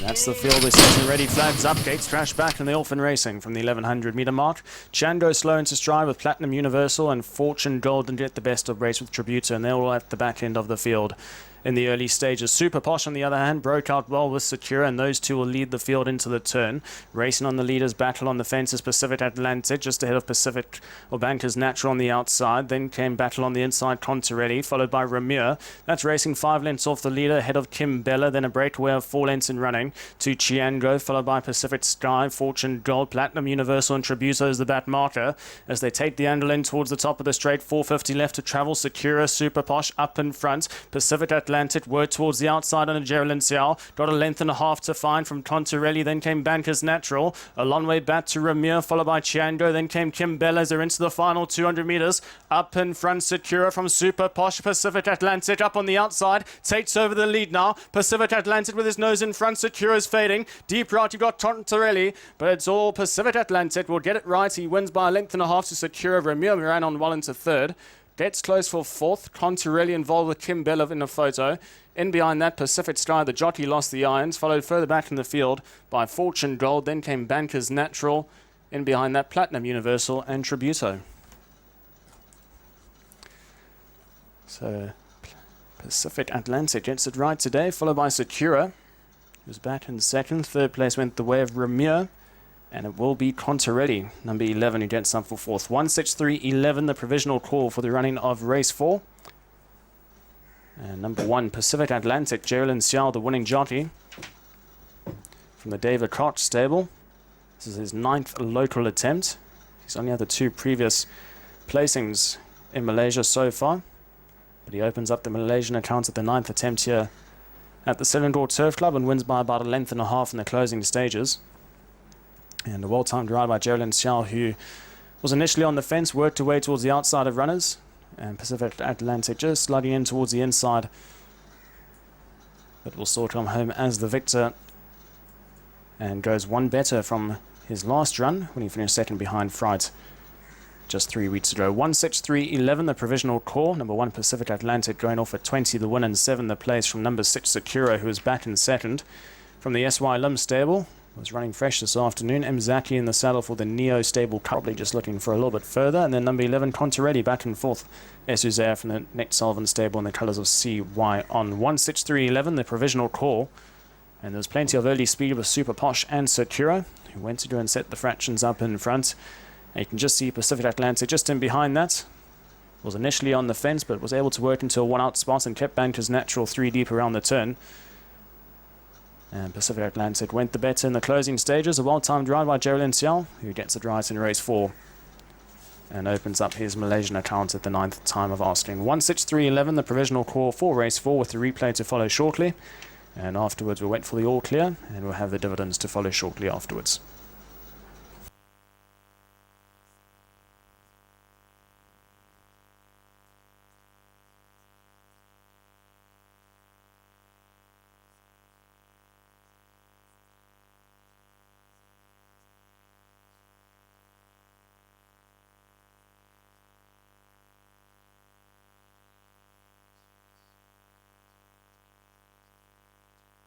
That's the field. We're setting ready. Flags up. Gates trash back in the Orphan Racing from the 1100 metre mark. Chango slow into stride with Platinum Universal and Fortune Gold and get the best of race with Tributo, and they're all at the back end of the field. In the early stages, Super Posh on the other hand broke out well with Secura, and those two will lead the field into the turn. Racing on the leaders, battle on the fences, Pacific Atlantic just ahead of Pacific or Bankers Natural on the outside. Then came battle on the inside, Contarelli, followed by Ramir. That's racing 5 lengths off the leader, ahead of Kim Bella. Then a breakaway of 4 lengths in running to Chiango, followed by Pacific Sky, Fortune Gold, Platinum Universal, and Tributo is the bat marker as they take the angle in towards the top of the straight. 450 left to travel. Secura, Super Posh up in front. Pacific Atlantic worked towards the outside on a Geraldine Xiao. Got a length and a half to find from Contarelli. Then came Bankers Natural. A long way back to Ramir, followed by Chiango. Then came Kim Bella as they're into the final 200 metres. Up in front, Secura from Super Posh. Pacific Atlantic up on the outside. Takes over the lead now. Pacific Atlantic with his nose in front. Secura's fading. Deep right, you've got Contarelli. But it's all Pacific Atlantic. Will get it right. He wins by a length and a half to Secura. Ramir ran on well into third. Gets close for fourth. Contarelli involved with Kim Bella in the photo. In behind that, Pacific Sky, the jockey, lost the irons. Followed further back in the field by Fortune Gold. Then came Bankers Natural. In behind that, Platinum Universal and Tributo. So, Pacific Atlantic gets it right today. Followed by Secura, who's back in second. Third place went the way of Ramir. And it will be Contarelli, number 11, who gets up for fourth. 163.11, the provisional call for the running of race 4. And number 1, Pacific Atlantic, Geraldine Xiao, the winning jockey from the David Koch stable. This is his 9th local attempt. He's only had the 2 previous placings in Malaysia so far. But he opens up the Malaysian account at the 9th attempt here at the Selangor Turf Club and wins by about a length and a half in the closing stages. And a well-timed ride by Geraldine Xiao, who was initially on the fence, worked her way towards the outside of runners. And Pacific Atlantic just sliding in towards the inside. But will still come home as the victor. And goes one better from his last run when he finished second behind Fright just 3 weeks ago. 163.11, the provisional call. Number 1, Pacific Atlantic going off at 20, the win, and 7, the place from number 6, Secura, who is back in second. From the SY Lim stable, was running fresh this afternoon. Mzaki in the saddle for the Neo stable, probably just looking for a little bit further. And then number 11, Contarelli, back and forth. Esuzair from the Nick Sullivan stable in the colours of CY on 163.11, the provisional call. And there's plenty of early speed with Super Posh and Secura, who went to do and set the fractions up in front. And you can just see Pacific Atlantic just in behind that. Was initially on the fence, but was able to work into a one-out spot and kept Bankers Natural 3 deep around the turn. And Pacific Atlantic went the better in the closing stages. A well-timed ride by Geraldine Xiao, who gets it right in race 4. And opens up his Malaysian account at the 9th time of asking. 163.11, the provisional call for race 4, with the replay to follow shortly. And afterwards we'll wait for the all clear, and we'll have the dividends to follow shortly afterwards.